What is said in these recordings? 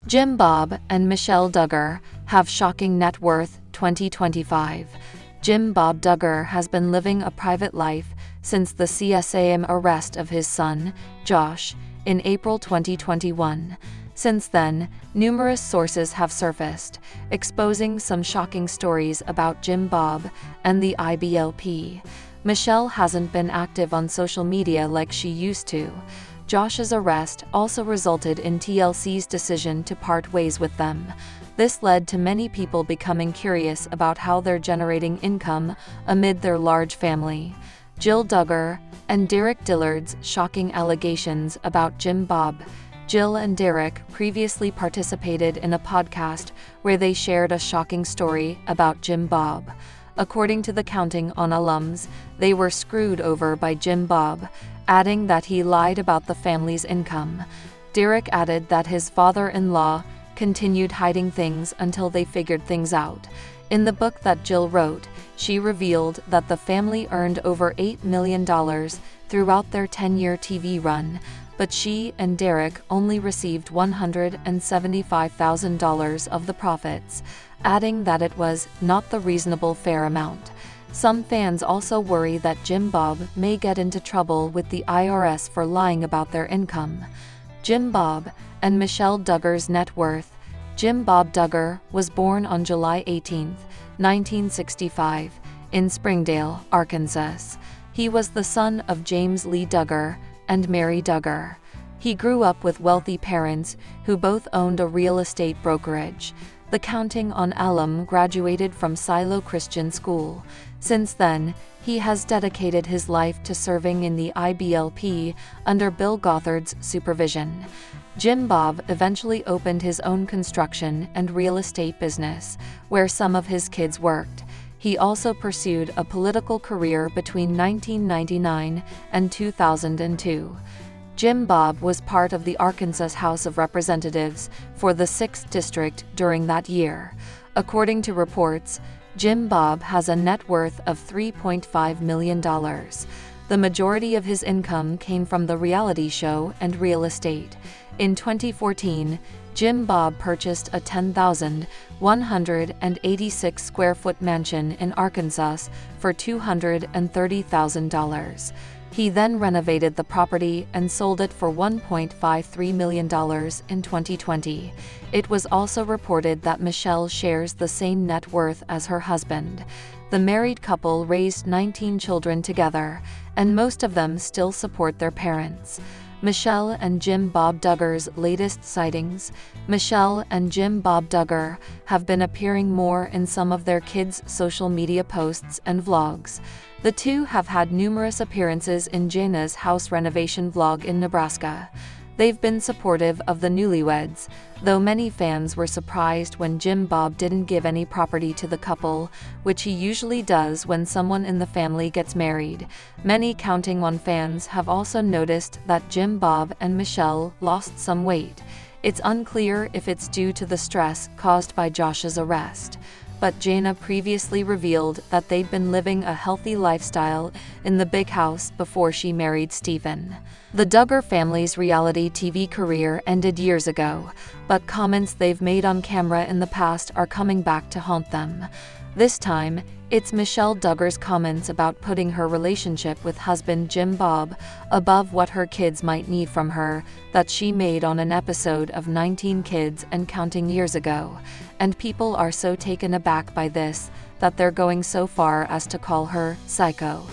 Jim Bob and Michelle Duggar have shocking net worth. 2025. Jim Bob Duggar has been living a private life since the CSAM arrest of his son, Josh, in April 2021. Since then, numerous sources have surfaced, exposing some shocking stories about Jim Bob and the IBLP. Michelle hasn't been active on social media like she used to. Josh's arrest also resulted in TLC's decision to part ways with them. This led to many people becoming curious about how they're generating income amid their large family. Jill Duggar and Derek Dillard's shocking allegations about Jim Bob. Jill and Derek previously participated in a podcast where they shared a shocking story about Jim Bob. According to the Counting On alums, they were screwed over by Jim Bob, adding that he lied about the family's income. Derek added that his father-in-law continued hiding things until they figured things out. In the book that Jill wrote, she revealed that the family earned over $8 million throughout their 10-year TV run, but she and Derek only received $175,000 of the profits, adding that it was not the reasonable fair amount. Some fans also worry that Jim Bob may get into trouble with the IRS for lying about their income. Jim Bob and Michelle Duggar's net worth. Jim Bob Duggar was born on July 18, 1965, in Springdale, Arkansas. He was the son of James Lee Duggar and Mary Duggar. He grew up with wealthy parents who both owned a real estate brokerage. The Counting On alum graduated from Silo Christian School. Since then, he has dedicated his life to serving in the IBLP under Bill Gothard's supervision. Jim Bob eventually opened his own construction and real estate business, where some of his kids worked. He also pursued a political career between 1999 and 2002. Jim Bob was part of the Arkansas House of Representatives for the 6th District during that year. According to reports, Jim Bob has a net worth of $3.5 million. The majority of his income came from the reality show and real estate. In 2014, Jim Bob purchased a 10,186 square foot mansion in Arkansas for $230,000. He then renovated the property and sold it for $1.53 million in 2020. It was also reported that Michelle shares the same net worth as her husband. The married couple raised 19 children together, and most of them still support their parents. Michelle and Jim Bob Duggar's latest sightings. Michelle and Jim Bob Duggar have been appearing more in some of their kids' social media posts and vlogs. The two have had numerous appearances in Jana's house renovation vlog in Nebraska. They've been supportive of the newlyweds, though many fans were surprised when Jim Bob didn't give any property to the couple, which he usually does when someone in the family gets married. Many Counting On fans have also noticed that Jim Bob and Michelle lost some weight. It's unclear if it's due to the stress caused by Josh's arrest, but Jana previously revealed that they'd been living a healthy lifestyle in the big house before she married Stephen. The Duggar family's reality TV career ended years ago, but comments they've made on camera in the past are coming back to haunt them. This time, it's Michelle Duggar's comments about putting her relationship with husband Jim Bob above what her kids might need from her that she made on an episode of 19 Kids and Counting years ago, and people are so taken aback by this that they're going so far as to call her psycho.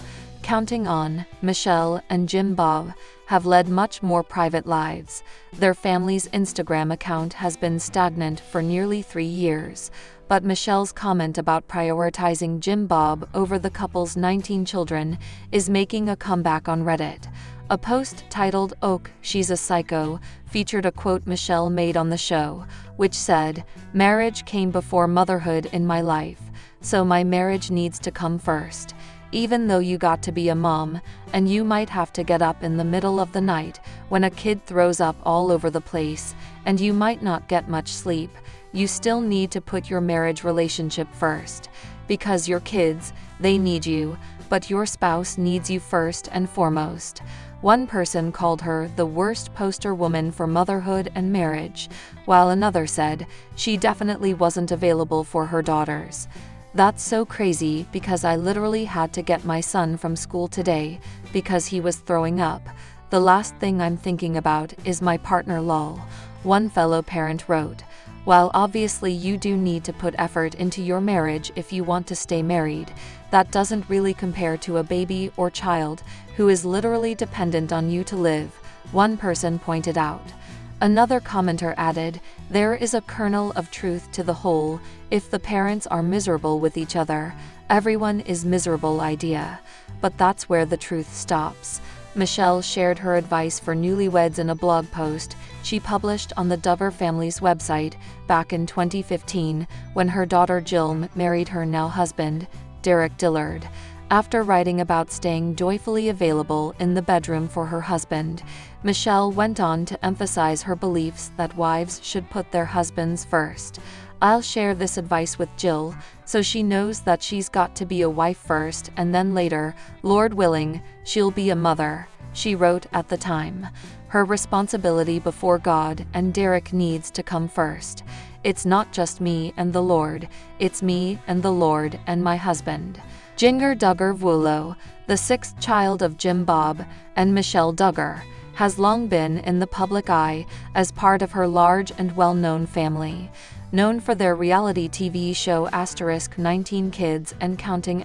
Counting On, Michelle and Jim Bob have led much more private lives. Their family's Instagram account has been stagnant for nearly 3 years, but Michelle's comment about prioritizing Jim Bob over the couple's 19 children is making a comeback on Reddit. A post titled "Oak, She's a Psycho" featured a quote Michelle made on the show, which said, "Marriage came before motherhood in my life, so my marriage needs to come first. Even though you got to be a mom, and you might have to get up in the middle of the night when a kid throws up all over the place, and you might not get much sleep, you still need to put your marriage relationship first. Because your kids, they need you, but your spouse needs you first and foremost. One person called her the worst poster woman for motherhood and marriage, while another said she definitely wasn't available for her daughters. "That's so crazy because I literally had to get my son from school today because he was throwing up. The last thing I'm thinking about is my partner lol," one fellow parent wrote. While obviously you do need to put effort into your marriage if you want to stay married, that doesn't really compare to a baby or child who is literally dependent on you to live, one person pointed out. Another commenter added, "There is a kernel of truth to the whole, if the parents are miserable with each other, everyone is miserable idea. But that's where the truth stops." Michelle shared her advice for newlyweds in a blog post she published on the Duggar family's website back in 2015 when her daughter Jill married her now husband, Derek Dillard. After writing about staying joyfully available in the bedroom for her husband, Michelle went on to emphasize her beliefs that wives should put their husbands first. "I'll share this advice with Jill, so she knows that she's got to be a wife first and then later, Lord willing, she'll be a mother," she wrote at the time. Her responsibility before God and Derek needs to come first. "It's not just me and the Lord, it's me and the Lord and my husband." Jinger Duggar, the sixth child of Jim Bob and Michelle Duggar, has long been in the public eye as part of her large and well-known family. Known for their reality TV show *19 Kids and Counting*,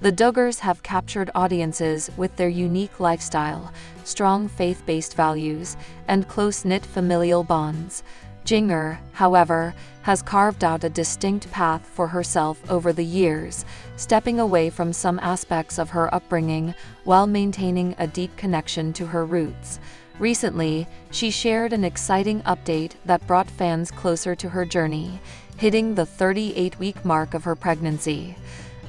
the Duggars have captured audiences with their unique lifestyle, strong faith-based values, and close-knit familial bonds. Jinger, however, has carved out a distinct path for herself over the years, stepping away from some aspects of her upbringing while maintaining a deep connection to her roots. Recently, she shared an exciting update that brought fans closer to her journey, hitting the 38-week mark of her pregnancy.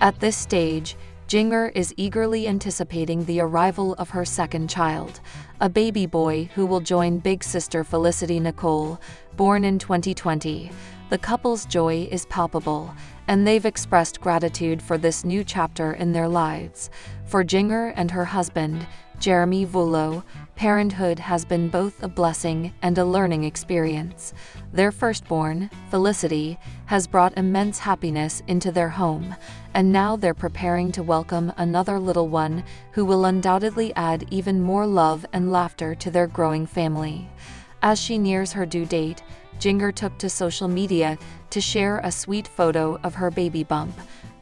At this stage, Jinger is eagerly anticipating the arrival of her second child, a baby boy who will join big sister Felicity Nicole, born in 2020. The couple's joy is palpable, and they've expressed gratitude for this new chapter in their lives. For Jinger and her husband, Jeremy Vullo, parenthood has been both a blessing and a learning experience. Their firstborn, Felicity, has brought immense happiness into their home, and now they're preparing to welcome another little one who will undoubtedly add even more love and laughter to their growing family. As she nears her due date, Jinger took to social media to share a sweet photo of her baby Bomp,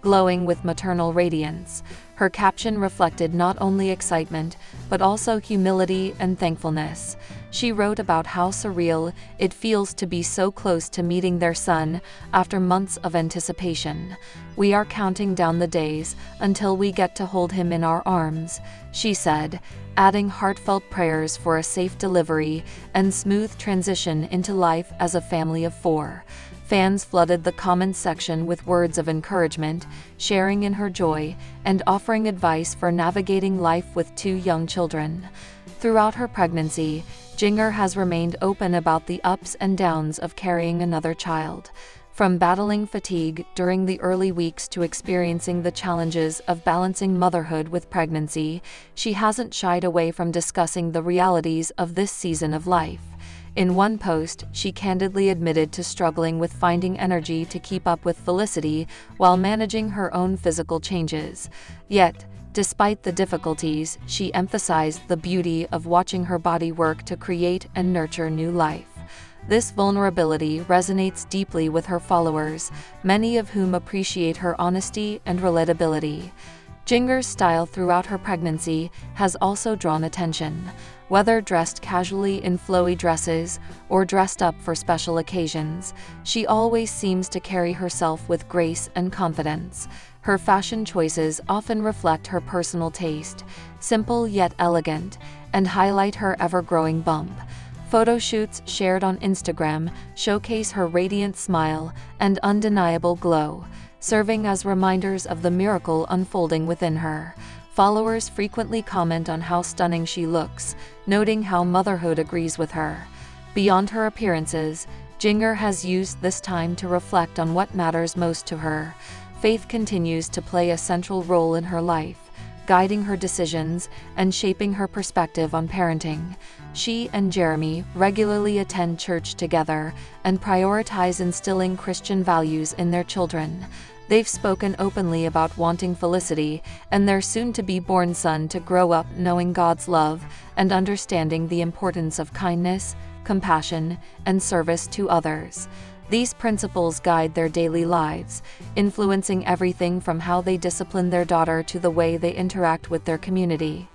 glowing with maternal radiance. Her caption reflected not only excitement, but also humility and thankfulness. She wrote about how surreal it feels to be so close to meeting their son after months of anticipation. "We are counting down the days until we get to hold him in our arms," she said, adding heartfelt prayers for a safe delivery and smooth transition into life as a family of 4. Fans flooded the comments section with words of encouragement, sharing in her joy, and offering advice for navigating life with 2 young children. Throughout her pregnancy, Jinger has remained open about the ups and downs of carrying another child. From battling fatigue during the early weeks to experiencing the challenges of balancing motherhood with pregnancy, she hasn't shied away from discussing the realities of this season of life. In one post, she candidly admitted to struggling with finding energy to keep up with Felicity while managing her own physical changes. Yet, despite the difficulties, she emphasized the beauty of watching her body work to create and nurture new life. This vulnerability resonates deeply with her followers, many of whom appreciate her honesty and relatability. Jinger's style throughout her pregnancy has also drawn attention. Whether dressed casually in flowy dresses or dressed up for special occasions, she always seems to carry herself with grace and confidence. Her fashion choices often reflect her personal taste, simple yet elegant, and highlight her ever-growing bump. Photo shoots shared on Instagram showcase her radiant smile and undeniable glow, serving as reminders of the miracle unfolding within her. Followers frequently comment on how stunning she looks, noting how motherhood agrees with her. Beyond her appearances, Jinger has used this time to reflect on what matters most to her. Faith continues to play a central role in her life, guiding her decisions and shaping her perspective on parenting. She and Jeremy regularly attend church together and prioritize instilling Christian values in their children. They've spoken openly about wanting Felicity and their soon-to-be-born son to grow up knowing God's love and understanding the importance of kindness, compassion, and service to others. These principles guide their daily lives, influencing everything from how they discipline their daughter to the way they interact with their community.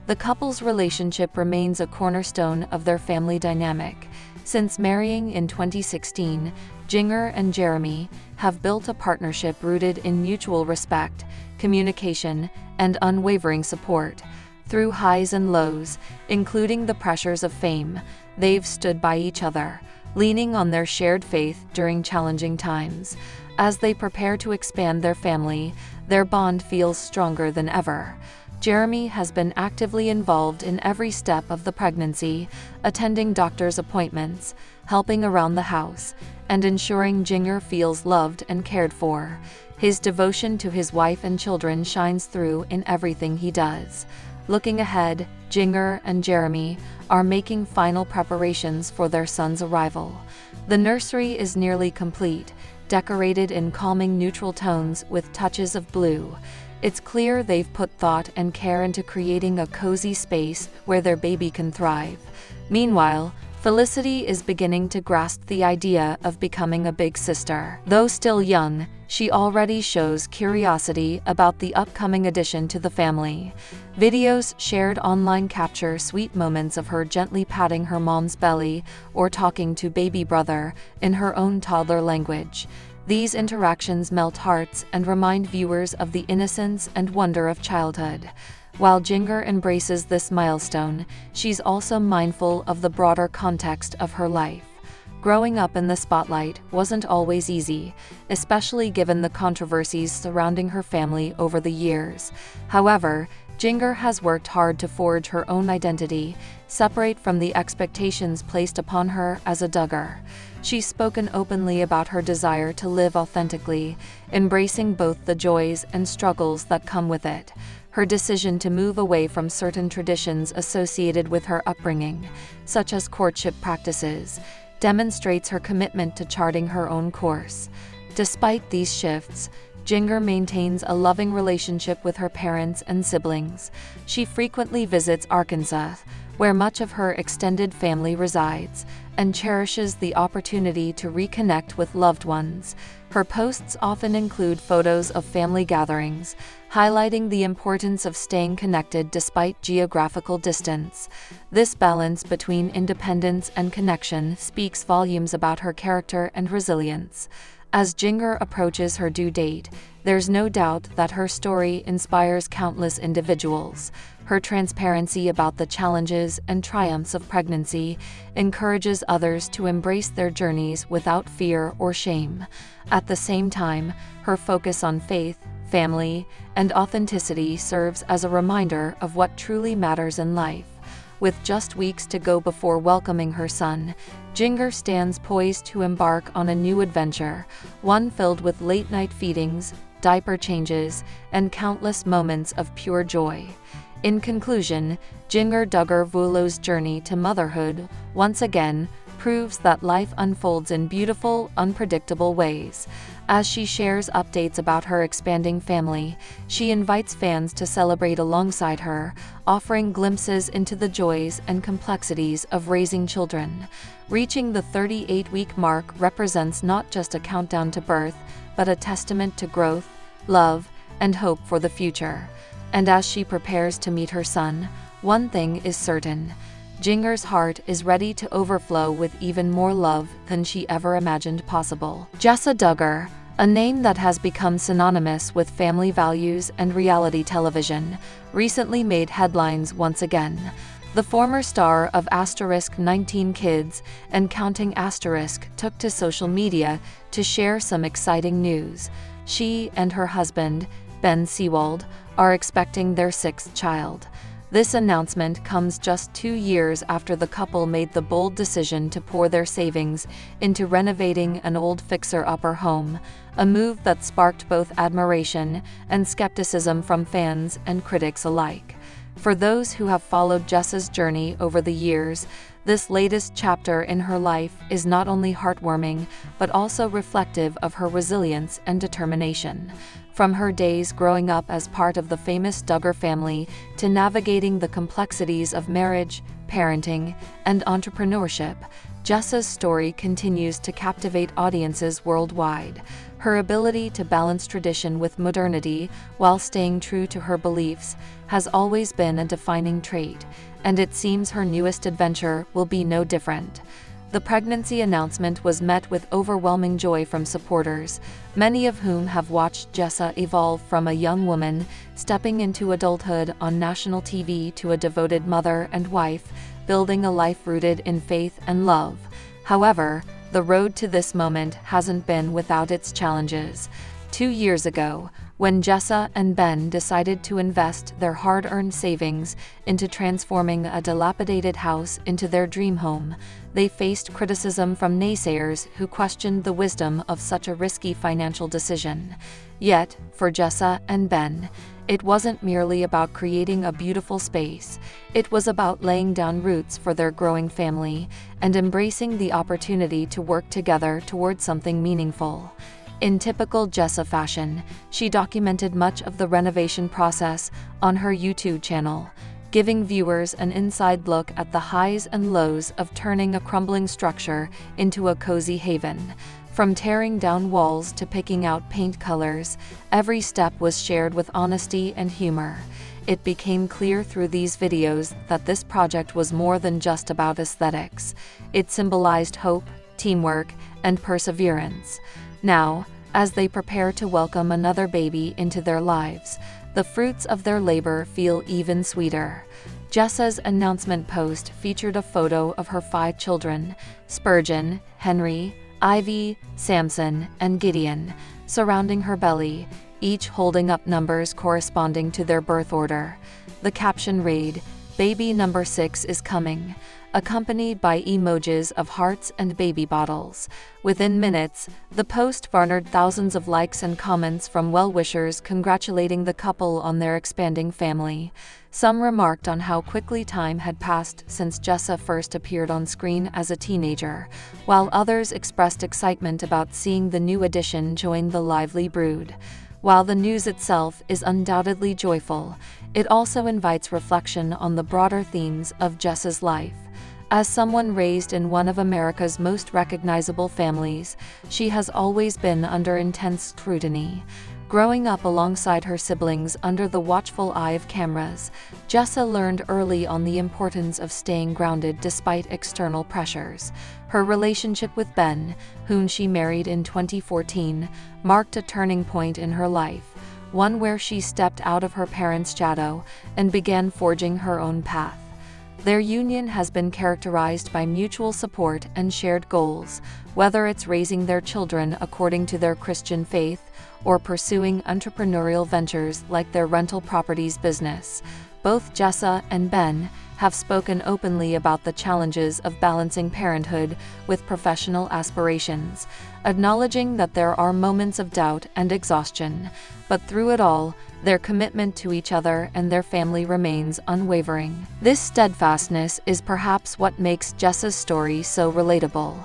The couple's relationship remains a cornerstone of their family dynamic. Since marrying in 2016, Jinger and Jeremy have built a partnership rooted in mutual respect, communication, and unwavering support. Through highs and lows, including the pressures of fame, they've stood by each other, leaning on their shared faith during challenging times. As they prepare to expand their family, their bond feels stronger than ever. Jeremy has been actively involved in every step of the pregnancy, attending doctor's appointments, helping around the house, and ensuring Jinger feels loved and cared for. His devotion to his wife and children shines through in everything he does. Looking ahead, Jinger and Jeremy are making final preparations for their son's arrival. The nursery is nearly complete, decorated in calming neutral tones with touches of blue. It's clear they've put thought and care into creating a cozy space where their baby can thrive. Meanwhile, Felicity is beginning to grasp the idea of becoming a big sister. Though still young, she already shows curiosity about the upcoming addition to the family. Videos shared online capture sweet moments of her gently patting her mom's belly or talking to baby brother in her own toddler language. These interactions melt hearts and remind viewers of the innocence and wonder of childhood. While Jinger embraces this milestone, she's also mindful of the broader context of her life. Growing up in the spotlight wasn't always easy, especially given the controversies surrounding her family over the years. However, Jinger has worked hard to forge her own identity, separate from the expectations placed upon her as a Duggar. She's spoken openly about her desire to live authentically, embracing both the joys and struggles that come with it. Her decision to move away from certain traditions associated with her upbringing, such as courtship practices, demonstrates her commitment to charting her own course. Despite these shifts, Jinger maintains a loving relationship with her parents and siblings. She frequently visits Arkansas, where much of her extended family resides, and cherishes the opportunity to reconnect with loved ones. Her posts often include photos of family gatherings, highlighting the importance of staying connected despite geographical distance. This balance between independence and connection speaks volumes about her character and resilience. As Jinger approaches her due date, there's no doubt that her story inspires countless individuals. Her transparency about the challenges and triumphs of pregnancy encourages others to embrace their journeys without fear or shame. At the same time, her focus on faith, family, and authenticity serves as a reminder of what truly matters in life. With just weeks to go before welcoming her son, Jinger stands poised to embark on a new adventure, one filled with late-night feedings, diaper changes, and countless moments of pure joy. In conclusion, Jinger Duggar's journey to motherhood once again proves that life unfolds in beautiful, unpredictable ways. As she shares updates about her expanding family, she invites fans to celebrate alongside her, offering glimpses into the joys and complexities of raising children. Reaching the 38-week mark represents not just a countdown to birth, but a testament to growth, love, and hope for the future. And as she prepares to meet her son, one thing is certain: Jinger's heart is ready to overflow with even more love than she ever imagined possible. Jessa Duggar, a name that has become synonymous with family values and reality television, recently made headlines once again. The former star of *19 Kids and Counting* took to social media to share some exciting news. She and her husband, Ben Seawald, are expecting their 6th child. This announcement comes just 2 years after the couple made the bold decision to pour their savings into renovating an old fixer-upper home, a move that sparked both admiration and skepticism from fans and critics alike. For those who have followed Jessa's journey over the years, this latest chapter in her life is not only heartwarming but also reflective of her resilience and determination. From her days growing up as part of the famous Duggar family to navigating the complexities of marriage, parenting, and entrepreneurship, Jessa's story continues to captivate audiences worldwide. Her ability to balance tradition with modernity while staying true to her beliefs has always been a defining trait, and it seems her newest adventure will be no different. The pregnancy announcement was met with overwhelming joy from supporters, many of whom have watched Jessa evolve from a young woman stepping into adulthood on national TV to a devoted mother and wife, building a life rooted in faith and love. However, the road to this moment hasn't been without its challenges. 2 years ago, when Jessa and Ben decided to invest their hard-earned savings into transforming a dilapidated house into their dream home, they faced criticism from naysayers who questioned the wisdom of such a risky financial decision. Yet, for Jessa and Ben, it wasn't merely about creating a beautiful space. It was about laying down roots for their growing family and embracing the opportunity to work together towards something meaningful. In typical Jessa fashion, she documented much of the renovation process on her YouTube channel, giving viewers an inside look at the highs and lows of turning a crumbling structure into a cozy haven. From tearing down walls to picking out paint colors, every step was shared with honesty and humor. It became clear through these videos that this project was more than just about aesthetics. It symbolized hope, teamwork, and perseverance. Now, as they prepare to welcome another baby into their lives, the fruits of their labor feel even sweeter. Jessa's announcement post featured a photo of her 5 children, Spurgeon, Henry, Ivy, Samson, and Gideon, surrounding her belly, each holding up numbers corresponding to their birth order. The caption read, "Baby number 6 is coming," accompanied by emojis of hearts and baby bottles. Within minutes, the post garnered thousands of likes and comments from well-wishers congratulating the couple on their expanding family. Some remarked on how quickly time had passed since Jessa first appeared on screen as a teenager, while others expressed excitement about seeing the new addition join the lively brood. While the news itself is undoubtedly joyful, it also invites reflection on the broader themes of Jessa's life. As someone raised in one of America's most recognizable families, she has always been under intense scrutiny. Growing up alongside her siblings under the watchful eye of cameras, Jessa learned early on the importance of staying grounded despite external pressures. Her relationship with Ben, whom she married in 2014, marked a turning point in her life, one where she stepped out of her parents' shadow and began forging her own path. Their union has been characterized by mutual support and shared goals, whether it's raising their children according to their Christian faith or pursuing entrepreneurial ventures like their rental properties business. Both Jessa and Ben have spoken openly about the challenges of balancing parenthood with professional aspirations, acknowledging that there are moments of doubt and exhaustion, but through it all, their commitment to each other and their family remains unwavering. This steadfastness is perhaps what makes Jessa's story so relatable.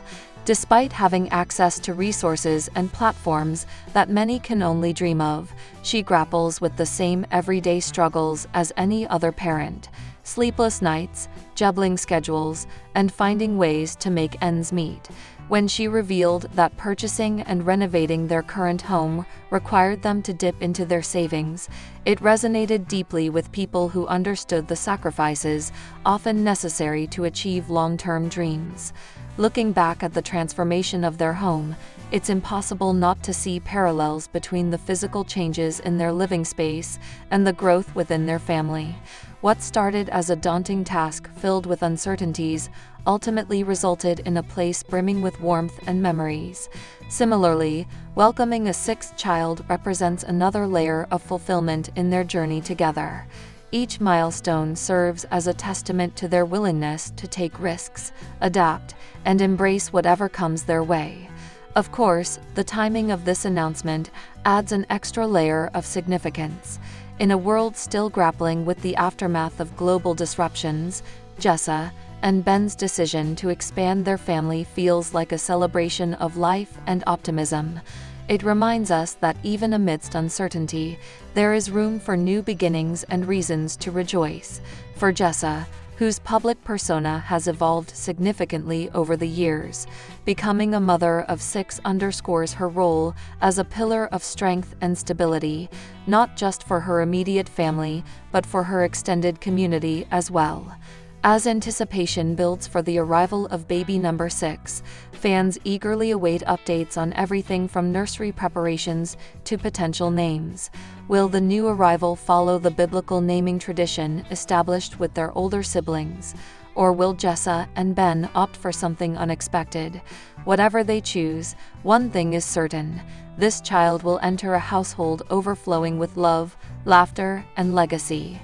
Despite having access to resources and platforms that many can only dream of, she grapples with the same everyday struggles as any other parent: sleepless nights, juggling schedules, and finding ways to make ends meet. When she revealed that purchasing and renovating their current home required them to dip into their savings, it resonated deeply with people who understood the sacrifices often necessary to achieve long-term dreams. Looking back at the transformation of their home, it's impossible not to see parallels between the physical changes in their living space and the growth within their family. What started as a daunting task filled with uncertainties ultimately resulted in a place brimming with warmth and memories. Similarly, welcoming a 6th child represents another layer of fulfillment in their journey together. Each milestone serves as a testament to their willingness to take risks, adapt, and embrace whatever comes their way. Of course, the timing of this announcement adds an extra layer of significance. In a world still grappling with the aftermath of global disruptions, Jessa and Ben's decision to expand their family feels like a celebration of life and optimism. It reminds us that even amidst uncertainty, there is room for new beginnings and reasons to rejoice. For Jessa, whose public persona has evolved significantly over the years, becoming a mother of 6 underscores her role as a pillar of strength and stability, not just for her immediate family, but for her extended community as well. As anticipation builds for the arrival of baby number 6, fans eagerly await updates on everything from nursery preparations to potential names. Will the new arrival follow the biblical naming tradition established with their older siblings? Or will Jessa and Ben opt for something unexpected? Whatever they choose, one thing is certain: this child will enter a household overflowing with love, laughter, and legacy.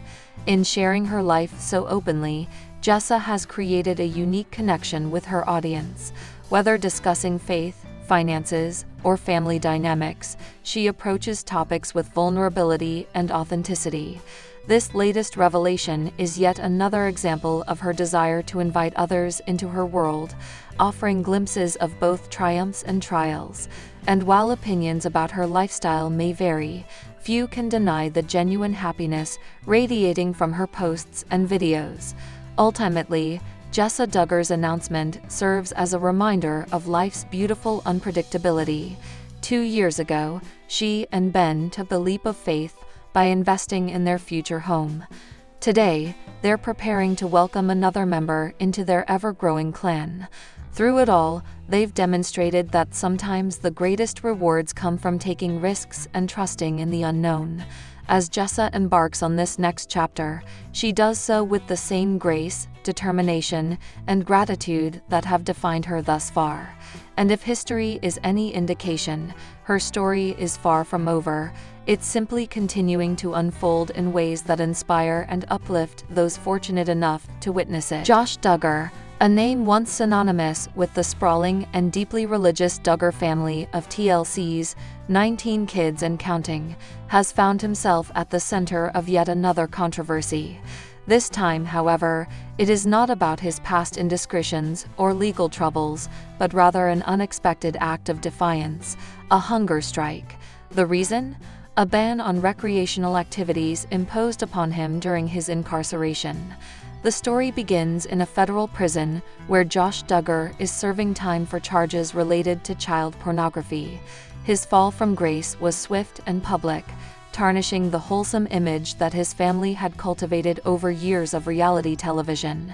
In sharing her life so openly, Jessa has created a unique connection with her audience. Whether discussing faith, finances, or family dynamics, she approaches topics with vulnerability and authenticity. This latest revelation is yet another example of her desire to invite others into her world, offering glimpses of both triumphs and trials. And while opinions about her lifestyle may vary, few can deny the genuine happiness radiating from her posts and videos. Ultimately, Jessa Duggar's announcement serves as a reminder of life's beautiful unpredictability. 2 years ago, she and Ben took the leap of faith by investing in their future home. Today, they're preparing to welcome another member into their ever-growing clan. Through it all, they've demonstrated that sometimes the greatest rewards come from taking risks and trusting in the unknown. As Jessa embarks on this next chapter, she does so with the same grace, determination, and gratitude that have defined her thus far. And if history is any indication, her story is far from over. It's simply continuing to unfold in ways that inspire and uplift those fortunate enough to witness it. Josh Duggar, a name once synonymous with the sprawling and deeply religious Duggar family of TLC's 19 kids and counting, has found himself at the center of yet another controversy. This time, however, it is not about his past indiscretions or legal troubles, but rather an unexpected act of defiance, a hunger strike. The reason? A ban on recreational activities imposed upon him during his incarceration. The story begins in a federal prison where Josh Duggar is serving time for charges related to child pornography. His fall from grace was swift and public, tarnishing the wholesome image that his family had cultivated over years of reality television.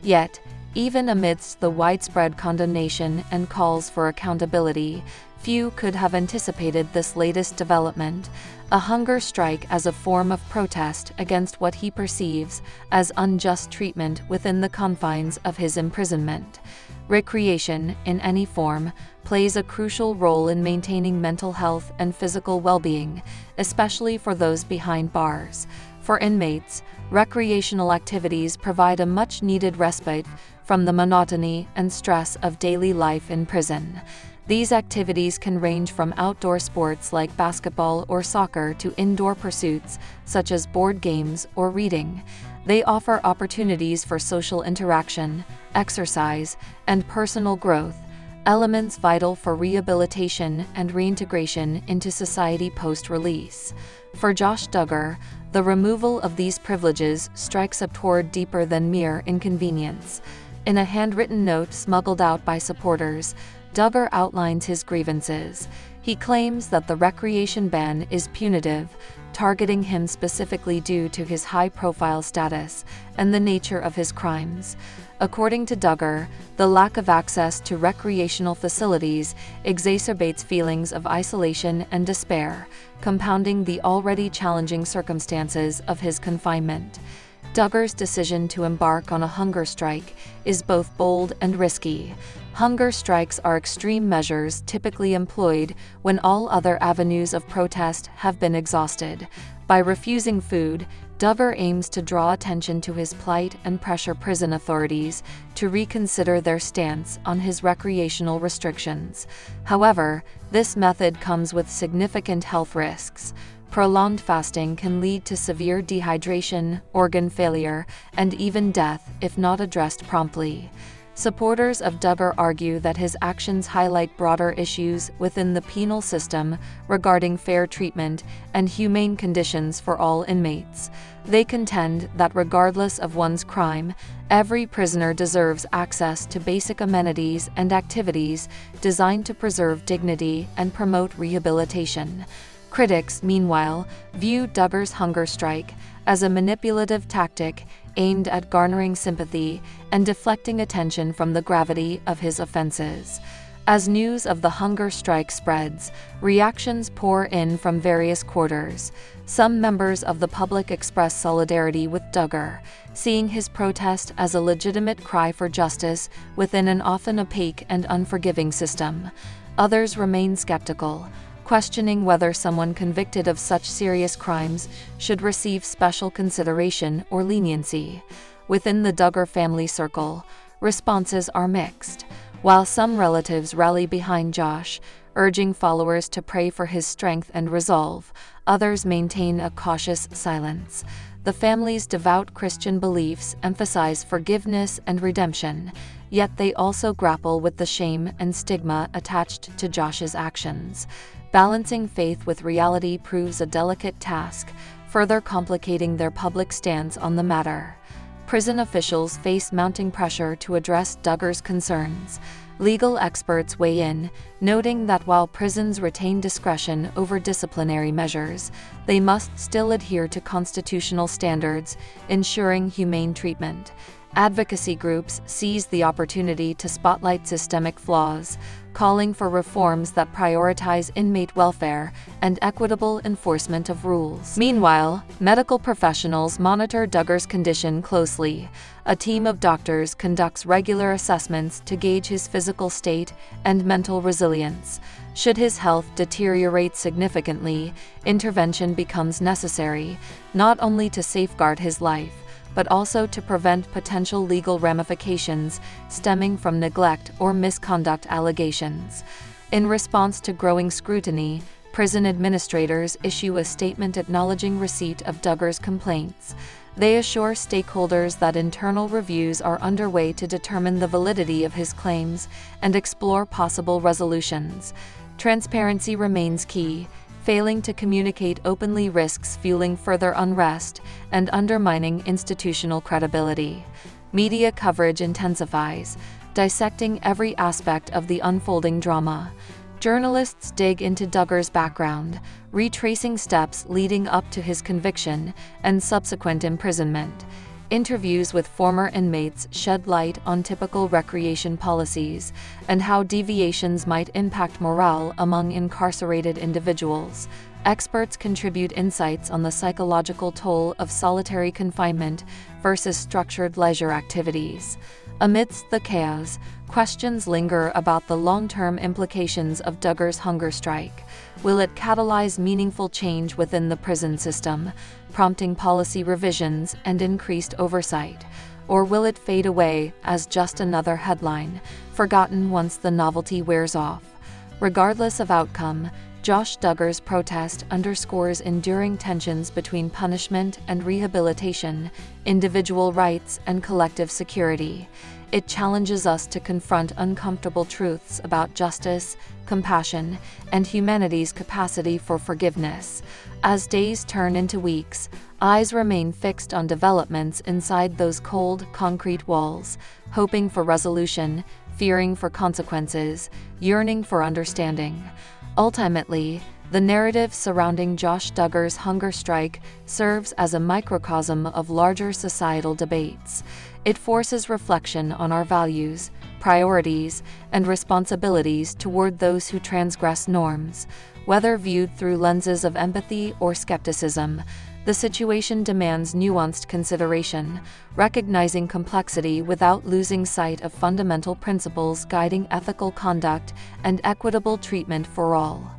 Yet, even amidst the widespread condemnation and calls for accountability, few could have anticipated this latest development, a hunger strike as a form of protest against what he perceives as unjust treatment within the confines of his imprisonment. Recreation, in any form, plays a crucial role in maintaining mental health and physical well-being, especially for those behind bars. For inmates, recreational activities provide a much-needed respite from the monotony and stress of daily life in prison. These activities can range from outdoor sports like basketball or soccer to indoor pursuits such as board games or reading. They offer opportunities for social interaction, exercise, and personal growth, elements vital for rehabilitation and reintegration into society post-release. For Josh Duggar, the removal of these privileges strikes a chord deeper than mere inconvenience. In a handwritten note smuggled out by supporters, Duggar outlines his grievances. He claims that the recreation ban is punitive, targeting him specifically due to his high-profile status and the nature of his crimes. According to Duggar, the lack of access to recreational facilities exacerbates feelings of isolation and despair, compounding the already challenging circumstances of his confinement. Duggar's decision to embark on a hunger strike is both bold and risky. Hunger strikes are extreme measures typically employed when all other avenues of protest have been exhausted. By refusing food, Duggar aims to draw attention to his plight and pressure prison authorities to reconsider their stance on his recreational restrictions. However, this method comes with significant health risks. Prolonged fasting can lead to severe dehydration, organ failure, and even death if not addressed promptly. Supporters of Duggar argue that his actions highlight broader issues within the penal system regarding fair treatment and humane conditions for all inmates. They contend that regardless of one's crime, every prisoner deserves access to basic amenities and activities designed to preserve dignity and promote rehabilitation. Critics, meanwhile, view Duggar's hunger strike as a manipulative tactic aimed at garnering sympathy and deflecting attention from the gravity of his offenses. As news of the hunger strike spreads, reactions pour in from various quarters. Some members of the public express solidarity with Duggar, seeing his protest as a legitimate cry for justice within an often opaque and unforgiving system. Others remain skeptical, questioning whether someone convicted of such serious crimes should receive special consideration or leniency. Within the Duggar family circle, responses are mixed. While some relatives rally behind Josh, urging followers to pray for his strength and resolve, others maintain a cautious silence. The family's devout Christian beliefs emphasize forgiveness and redemption, yet they also grapple with the shame and stigma attached to Josh's actions. Balancing faith with reality proves a delicate task, further complicating their public stance on the matter. Prison officials face mounting pressure to address Duggar's concerns. Legal experts weigh in, noting that while prisons retain discretion over disciplinary measures, they must still adhere to constitutional standards, ensuring humane treatment. Advocacy groups seize the opportunity to spotlight systemic flaws, calling for reforms that prioritize inmate welfare and equitable enforcement of rules. Meanwhile, medical professionals monitor Duggar's condition closely. A team of doctors conducts regular assessments to gauge his physical state and mental resilience. Should his health deteriorate significantly, intervention becomes necessary, not only to safeguard his life, but also to prevent potential legal ramifications stemming from neglect or misconduct allegations. In response to growing scrutiny, prison administrators issue a statement acknowledging receipt of Duggar's complaints. They assure stakeholders that internal reviews are underway to determine the validity of his claims and explore possible resolutions. Transparency remains key. Failing to communicate openly risks fueling further unrest and undermining institutional credibility. Media coverage intensifies, dissecting every aspect of the unfolding drama. Journalists dig into Duggar's background, retracing steps leading up to his conviction and subsequent imprisonment. Interviews with former inmates shed light on typical recreation policies and how deviations might impact morale among incarcerated individuals. Experts contribute insights on the psychological toll of solitary confinement versus structured leisure activities. Amidst the chaos, questions linger about the long-term implications of Duggar's hunger strike. Will it catalyze meaningful change within the prison system, prompting policy revisions and increased oversight? Or will it fade away as just another headline, forgotten once the novelty wears off? Regardless of outcome, Josh Duggar's protest underscores enduring tensions between punishment and rehabilitation, individual rights and collective security. It challenges us to confront uncomfortable truths about justice, compassion, and humanity's capacity for forgiveness. As days turn into weeks, eyes remain fixed on developments inside those cold, concrete walls, hoping for resolution, fearing for consequences, yearning for understanding. Ultimately, the narrative surrounding Josh Duggar's hunger strike serves as a microcosm of larger societal debates. It forces reflection on our values, priorities, and responsibilities toward those who transgress norms. Whether viewed through lenses of empathy or skepticism, the situation demands nuanced consideration, recognizing complexity without losing sight of fundamental principles guiding ethical conduct and equitable treatment for all.